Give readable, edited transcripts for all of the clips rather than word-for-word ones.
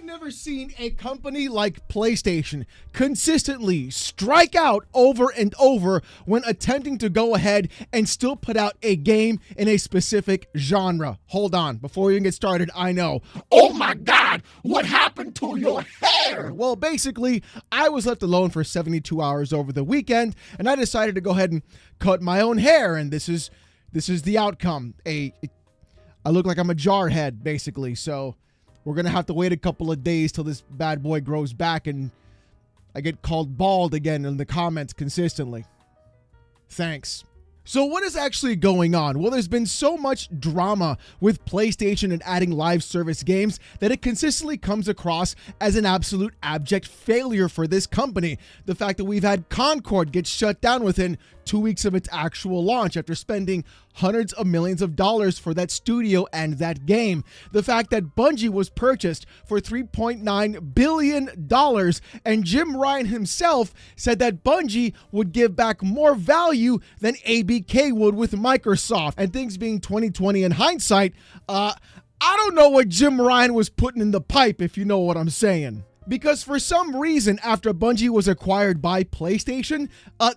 never seen a company like PlayStation consistently strike out over and over when attempting to go ahead and still put out a game in a specific genre. Hold on, before we even get started, I know. Oh my God, what happened to your hair? Well, basically, I was left alone for 72 hours over the weekend, and I decided to go ahead and cut my own hair, and this is the outcome. I look like I'm a jarhead, basically, so we're going to have to wait a couple of days till this bad boy grows back and I get called bald again in the comments consistently. Thanks. So what is actually going on? Well, there's been so much drama with PlayStation and adding live service games that it consistently comes across as an absolute abject failure for this company. The fact that we've had Concord get shut down within 2 weeks of its actual launch after spending hundreds of millions of dollars for that studio and that game. The fact that Bungie was purchased for $3.9 billion, and Jim Ryan himself said that Bungie would give back more value than ABK would with Microsoft. And things being 2020 in hindsight, I don't know what Jim Ryan was putting in the pipe, if you know what I'm saying. Because for some reason, after Bungie was acquired by PlayStation,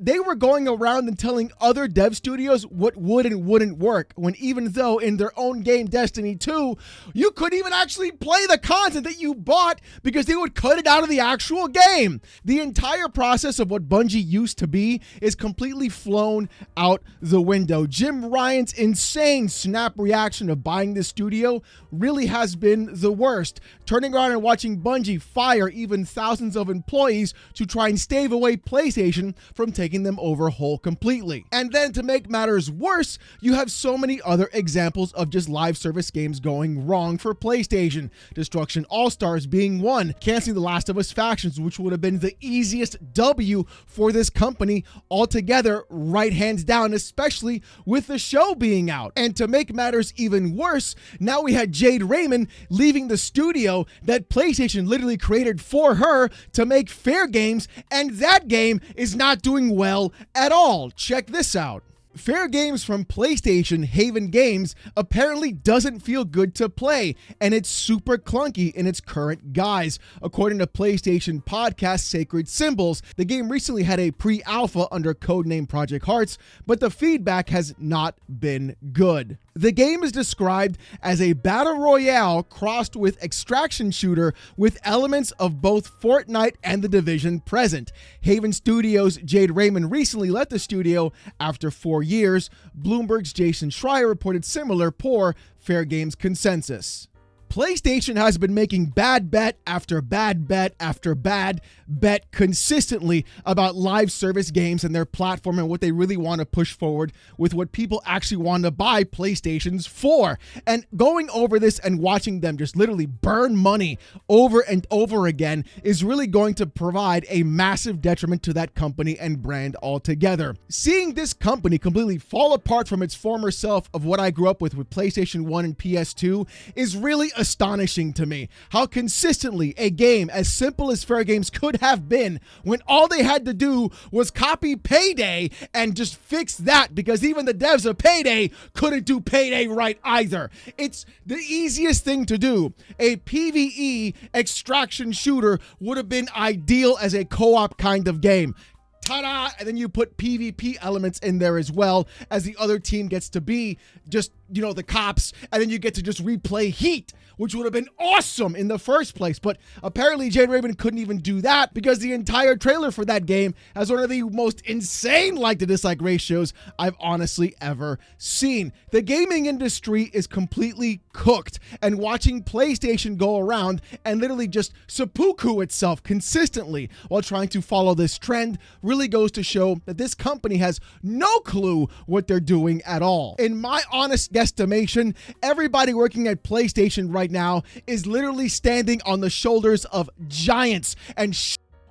they were going around and telling other dev studios what would and wouldn't work, when even though in their own game, Destiny 2, you couldn't even actually play the content that you bought because they would cut it out of the actual game. The entire process of what Bungie used to be is completely flown out the window. Jim Ryan's insane snap reaction of buying this studio really has been the worst. Turning around and watching Bungie fire even thousands of employees to try and stave away PlayStation from taking them over whole completely. And then to make matters worse, you have so many other examples of just live service games going wrong for PlayStation. Destruction All-Stars being one, canceling The Last of Us Factions, which would have been the easiest W for this company altogether, right hands down, especially with the show being out. And to make matters even worse, now we had Jade Raymond leaving the studio that PlayStation literally created for her to make Fair Games, and that game is not doing well at all. Check this out. Fair Games from PlayStation, Haven Games, apparently doesn't feel good to play, and it's super clunky in its current guise. According to PlayStation podcast Sacred Symbols, the game recently had a pre-alpha under codename Project Hearts, but the feedback has not been good. The game is described as a battle royale crossed with extraction shooter with elements of both Fortnite and The Division present. Haven Studios' Jade Raymond recently left the studio after 4 years. Bloomberg's Jason Schreier reported similar poor Fair Games consensus. PlayStation has been making bad bet after bad bet after bad bet consistently about live service games and their platform and what they really want to push forward with what people actually want to buy PlayStations for. And going over this and watching them just literally burn money over and over again is really going to provide a massive detriment to that company and brand altogether. Seeing this company completely fall apart from its former self of what I grew up with PlayStation 1 and PS2 is really astonishing to me. How consistently a game as simple as Fair Games could have been, when all they had to do was copy Payday and just fix that, because even the devs of Payday couldn't do Payday right either. It's the easiest thing to do. A PvE extraction shooter would have been ideal as a co-op kind of game. Ta-da! And then you put PvP elements in there as well, as the other team gets to be just, the cops, and then you get to just replay Heat, which would have been awesome in the first place. But apparently Jade Raymond couldn't even do that because the entire trailer for that game has one of the most insane like-to-dislike ratios I've honestly ever seen. The gaming industry is completely cooked, and watching PlayStation go around and literally just seppuku itself consistently while trying to follow this trend really goes to show that this company has no clue what they're doing at all. In my honest guesstimation, everybody working at PlayStation right now is literally standing on the shoulders of giants and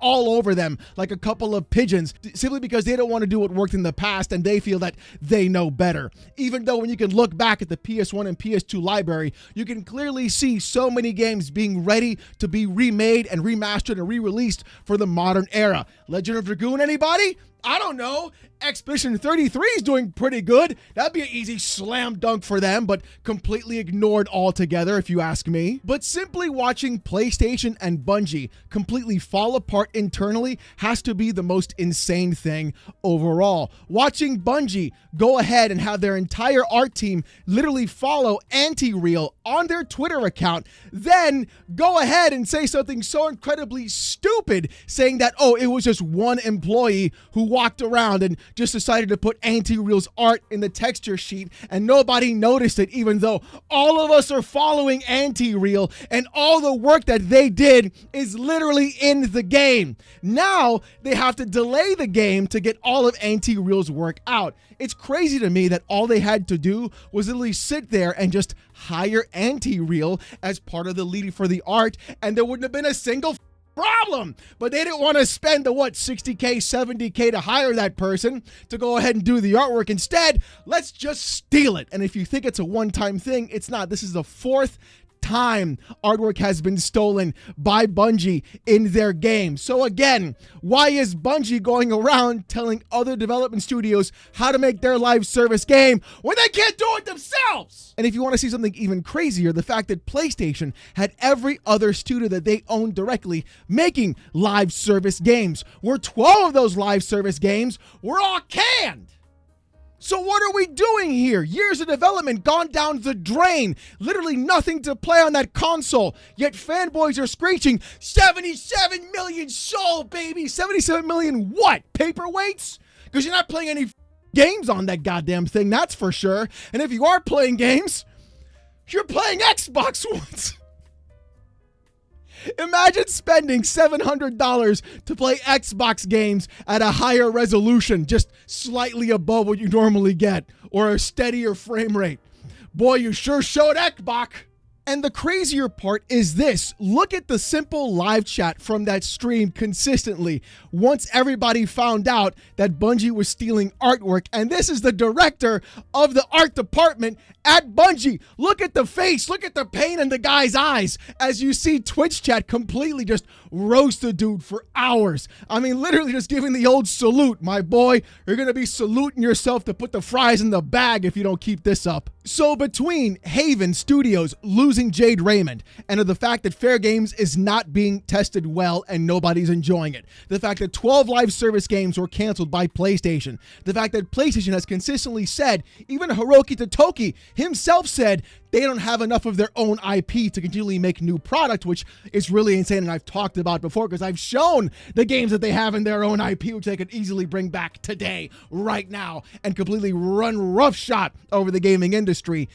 all over them like a couple of pigeons, simply because they don't want to do what worked in the past and they feel that they know better. Even though when you can look back at the PS1 and PS2 library, you can clearly see so many games being ready to be remade and remastered and re-released for the modern era. Legend of Dragoon, anybody? I don't know. Expedition 33 is doing pretty good. That'd be an easy slam dunk for them, but completely ignored altogether if you ask me. But simply watching PlayStation and Bungie completely fall apart internally has to be the most insane thing overall. Watching Bungie go ahead and have their entire art team literally follow Anti-Real on their Twitter account, then go ahead and say something so incredibly stupid, saying that, oh, it was just one employee who walked around and just decided to put Anti-Real's art in the texture sheet and nobody noticed it, even though all of us are following Anti-Real and all the work that they did is literally in the game. Now they have to delay the game to get all of Anti-Real's work out. It's crazy to me that all they had to do was literally sit there and just hire Anti-Real as part of the lead for the art, and there wouldn't have been a single problem. But they didn't want to spend the $60K, $70K to hire that person to go ahead and do the artwork. Instead, let's just steal it. And if you think it's a one-time thing, it's not. This is the fourth time artwork has been stolen by Bungie in their game. So again, why is Bungie going around telling other development studios how to make their live service game when they can't do it themselves? And if you want to see something even crazier, the fact that PlayStation had every other studio that they owned directly making live service games, where 12 of those live service games were all canned. So what are we doing here? Years of development gone down the drain. Literally nothing to play on that console. Yet fanboys are screeching, 77 million sold, baby. 77 million what? Paperweights? Because you're not playing any games on that goddamn thing, that's for sure. And if you are playing games, you're playing Xbox ones. Imagine spending $700 to play Xbox games at a higher resolution, just slightly above what you normally get, or a steadier frame rate. Boy, you sure showed Xbox. And the crazier part is this. Look at the simple live chat from that stream consistently once everybody found out that Bungie was stealing artwork. And this is the director of the art department at Bungie. Look at the face. Look at the pain in the guy's eyes as you see Twitch chat completely just roast the dude for hours. I mean, literally just giving the old salute. My boy, you're going to be saluting yourself to put the fries in the bag if you don't keep this up. So between Haven Studios losing Jade Raymond and the fact that Fair Games is not being tested well and nobody's enjoying it, the fact that 12 live service games were canceled by PlayStation, the fact that PlayStation has consistently said, even Hiroki Totoki himself said, they don't have enough of their own IP to continually make new product, which is really insane. And I've talked about before because I've shown the games that they have in their own IP, which they could easily bring back today, right now, and completely run roughshod over the gaming industry.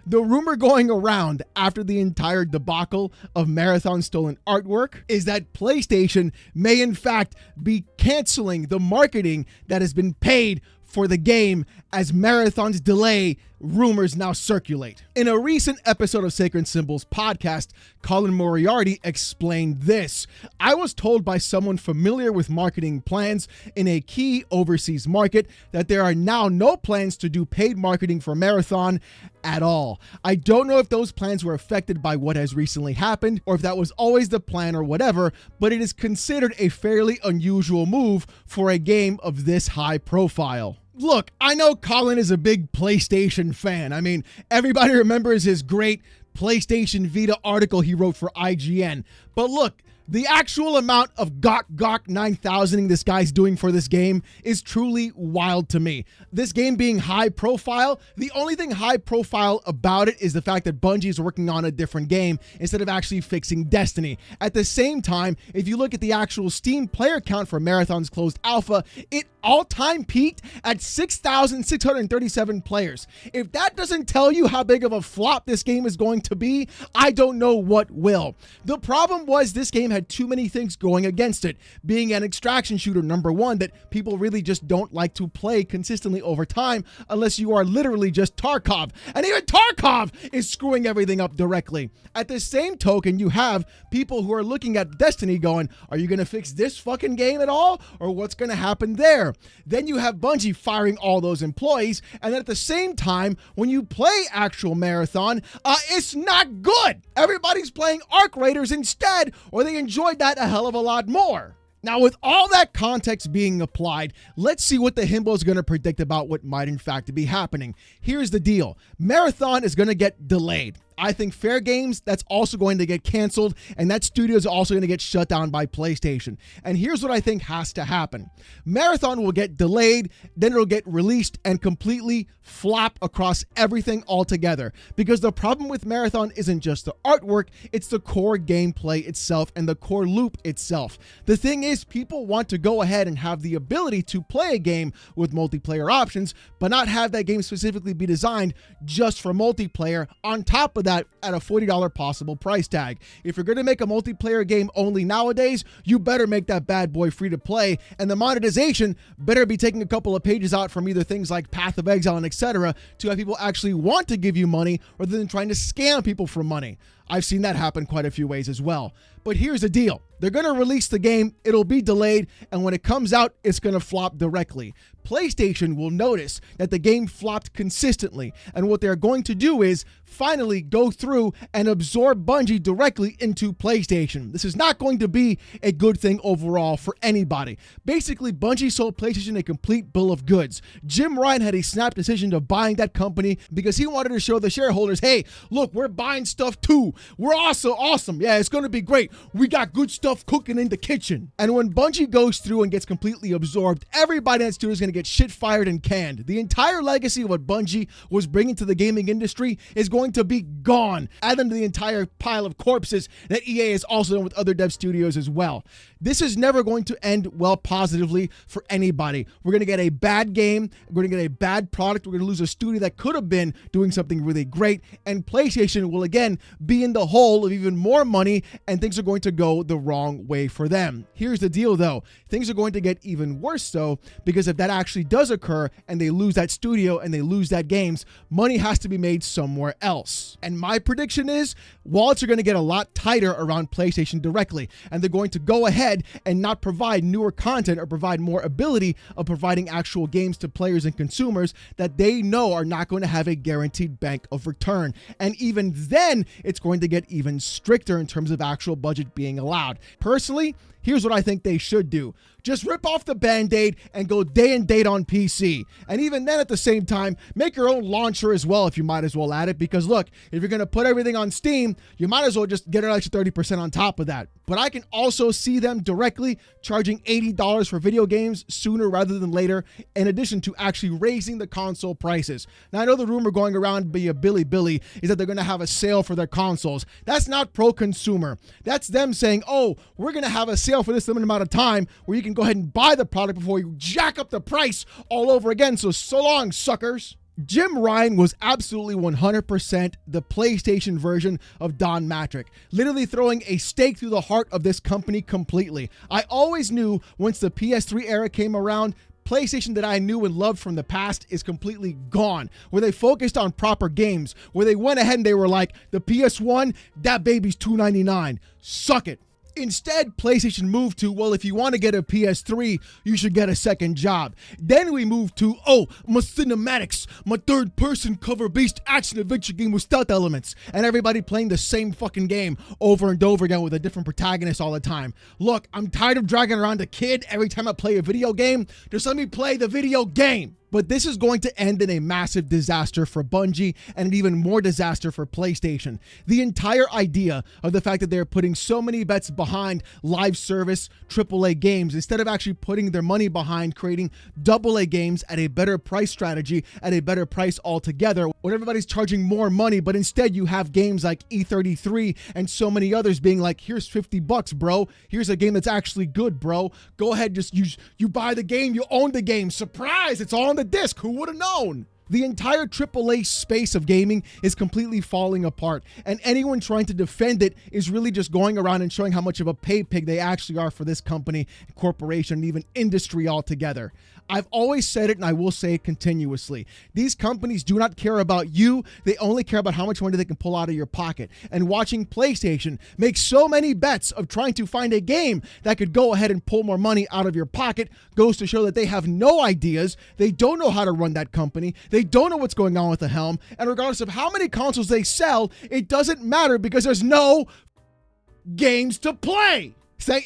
The rumor going around after the entire debacle of Marathon stolen artwork is that PlayStation may in fact be canceling the marketing that has been paid for the game as Marathon's delay rumors now circulate. In a recent episode of Sacred Symbols podcast, Colin Moriarty explained this. I was told by someone familiar with marketing plans in a key overseas market that there are now no plans to do paid marketing for Marathon at all. I don't know if those plans were affected by what has recently happened or if that was always the plan or whatever, but it is considered a fairly unusual move for a game of this high profile. Look, I know Colin is a big PlayStation fan. I mean, everybody remembers his great PlayStation Vita article he wrote for IGN. But look, the actual amount of GOG 9000 this guy's doing for this game is truly wild to me. This game being high profile, the only thing high profile about it is the fact that Bungie is working on a different game instead of actually fixing Destiny. At the same time, if you look at the actual Steam player count for Marathon's closed alpha, it all-time peaked at 6,637 players. If that doesn't tell you how big of a flop this game is going to be, I don't know what will. The problem was this game had too many things going against it. Being an extraction shooter, number one, that people really just don't like to play consistently over time unless you are literally just Tarkov. And even Tarkov is screwing everything up directly. At the same token, you have people who are looking at Destiny going, are you going to fix this fucking game at all? Or what's going to happen there? Then you have Bungie firing all those employees. And then at the same time, when you play actual Marathon, it's not good. Everybody's playing Arc Raiders instead, or they enjoyed that a hell of a lot more. Now, with all that context being applied, let's see what the himbo is going to predict about what might in fact be happening. Here's the deal. Marathon is going to get delayed. I think Fair Games, that's also going to get canceled, and that studio is also going to get shut down by PlayStation. And here's what I think has to happen. Marathon will get delayed, then it'll get released and completely flop across everything altogether. Because the problem with Marathon isn't just the artwork, it's the core gameplay itself and the core loop itself. The thing is, people want to go ahead and have the ability to play a game with multiplayer options, but not have that game specifically be designed just for multiplayer on top of that at a $40 possible price tag. If you're going to make a multiplayer game only nowadays, you better make that bad boy free to play, and the monetization better be taking a couple of pages out from either things like Path of Exile and etc. to have people actually want to give you money rather than trying to scam people for money. I've seen that happen quite a few ways as well. But here's the deal. They're going to release the game, it'll be delayed, and when it comes out, it's going to flop directly. PlayStation will notice that the game flopped consistently, and what they're going to do is finally go through and absorb Bungie directly into PlayStation. This is not going to be a good thing overall for anybody. Basically, Bungie sold PlayStation a complete bill of goods. Jim Ryan had a snap decision of buying that company because he wanted to show the shareholders, hey, look, we're buying stuff too. We're also awesome. Yeah, it's going to be great. We got good stuff cooking in the kitchen. And when Bungie goes through and gets completely absorbed, everybody in that studio is going to get shit fired and canned. The entire legacy of what Bungie was bringing to the gaming industry is going to be gone. Add them to the entire pile of corpses that EA has also done with other dev studios as well. This is never going to end well positively for anybody. We're going to get a bad game. We're going to get a bad product. We're going to lose a studio that could have been doing something really great. And PlayStation will again be in the hole of even more money, and things are going to go the wrong way for them. Here's the deal though. Things are going to get even worse though, because if that actually does occur and they lose that studio and they lose that games, money has to be made somewhere else. And my prediction is wallets are going to get a lot tighter around PlayStation directly, and they're going to go ahead and not provide newer content or provide more ability of providing actual games to players and consumers that they know are not going to have a guaranteed bank of return. And even then, it's going to get even stricter in terms of actual budget being allowed. Personally, here's what I think they should do. Just rip off the Band-Aid and go day and date on PC. And even then, at the same time, make your own launcher as well if you might as well add it. Because look, if you're going to put everything on Steam, you might as well just get an extra 30% on top of that. But I can also see them directly charging $80 for video games sooner rather than later, in addition to actually raising the console prices. Now, I know the rumor going around via Billy is that they're going to have a sale for their consoles. That's not pro-consumer. That's them saying, oh, we're going to have a sale for this limited amount of time where you can go ahead and buy the product before you jack up the price all over again. So long, suckers. Jim Ryan was absolutely 100% the PlayStation version of Don Matrick, literally throwing a stake through the heart of this company completely. I always knew once the PS3 era came around, PlayStation that I knew and loved from the past is completely gone, where they focused on proper games, where they went ahead and they were like, the PS1, that baby's $299. Suck it. Instead, PlayStation moved to, well, if you want to get a PS3, you should get a second job. Then we moved to, oh, my cinematics, my third-person cover-based action-adventure game with stealth elements, and everybody playing the same fucking game over and over again with a different protagonist all the time. Look, I'm tired of dragging around a kid every time I play a video game. Just let me play the video game. But this is going to end in a massive disaster for Bungie and an even more disaster for PlayStation. The entire idea of the fact that they're putting so many bets behind live service AAA games instead of actually putting their money behind creating AA games at a better price strategy, at a better price altogether, when everybody's charging more money, but instead you have games like E33 and so many others being like, here's $50, bro. Here's a game that's actually good, bro. Go ahead, just you buy the game, you own the game. Surprise, it's on the disc. Who would have known? The entire AAA space of gaming is completely falling apart, and anyone trying to defend it is really just going around and showing how much of a pay pig they actually are for this company, corporation, and even industry altogether. I've always said it, and I will say it continuously. These companies do not care about you. They only care about how much money they can pull out of your pocket. And watching PlayStation make so many bets of trying to find a game that could go ahead and pull more money out of your pocket goes to show that they have no ideas. They don't know how to run that company. They don't know what's going on with the helm. And regardless of how many consoles they sell, it doesn't matter because there's no games to play.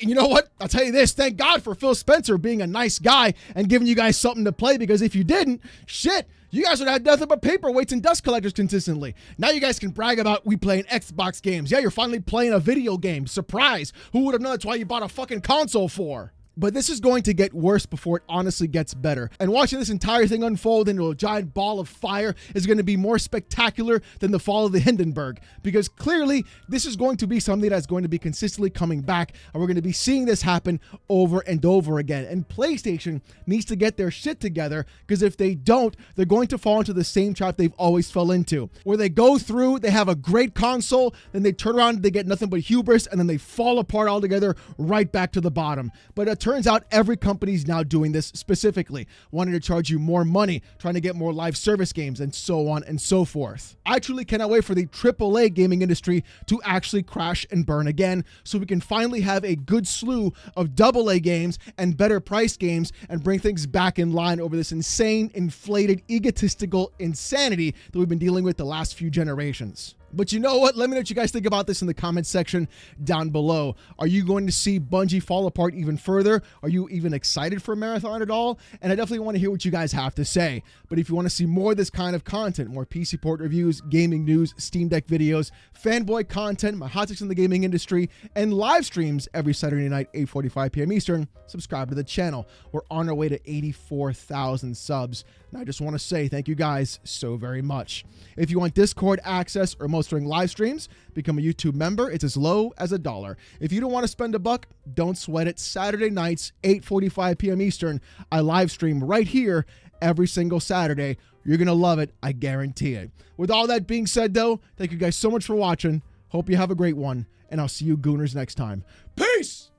You know what? I'll tell you this. Thank God for Phil Spencer being a nice guy and giving you guys something to play, because if you didn't, shit, you guys would have nothing but paperweights and dust collectors consistently. Now you guys can brag about we playing Xbox games. Yeah, you're finally playing a video game. Surprise. Who would have known that's why you bought a fucking console for? But this is going to get worse before it honestly gets better. And watching this entire thing unfold into a giant ball of fire is going to be more spectacular than the fall of the Hindenburg. Because clearly, this is going to be something that's going to be consistently coming back. And we're going to be seeing this happen over and over again. And PlayStation needs to get their shit together, because if they don't, they're going to fall into the same trap they've always fell into. Where they go through, they have a great console, then they turn around, they get nothing but hubris, and then they fall apart altogether right back to the bottom. But it turns out every company's now doing this specifically, wanting to charge you more money, trying to get more live service games, and so on and so forth. I truly cannot wait for the AAA gaming industry to actually crash and burn again, so we can finally have a good slew of AA games and better priced games and bring things back in line over this insane, inflated, egotistical insanity that we've been dealing with the last few generations. But you know what? Let me know what you guys think about this in the comments section down below. Are you going to see Bungie fall apart even further? Are you even excited for Marathon at all? And I definitely want to hear what you guys have to say. But if you want to see more of this kind of content, more PC port reviews, gaming news, Steam Deck videos, fanboy content, my hot takes in the gaming industry, and live streams every Saturday night, 8:45 p.m. Eastern, subscribe to the channel. We're on our way to 84,000 subs. And I just want to say thank you guys so very much. If you want Discord access or most during live streams, become a YouTube member. It's as low as $1. If you don't want to spend $1, don't sweat it. Saturday nights, 8:45 p.m. Eastern, I live stream right here every single Saturday. You're going to love it. I guarantee it. With all that being said, though, thank you guys so much for watching. Hope you have a great one, and I'll see you gooners next time. Peace!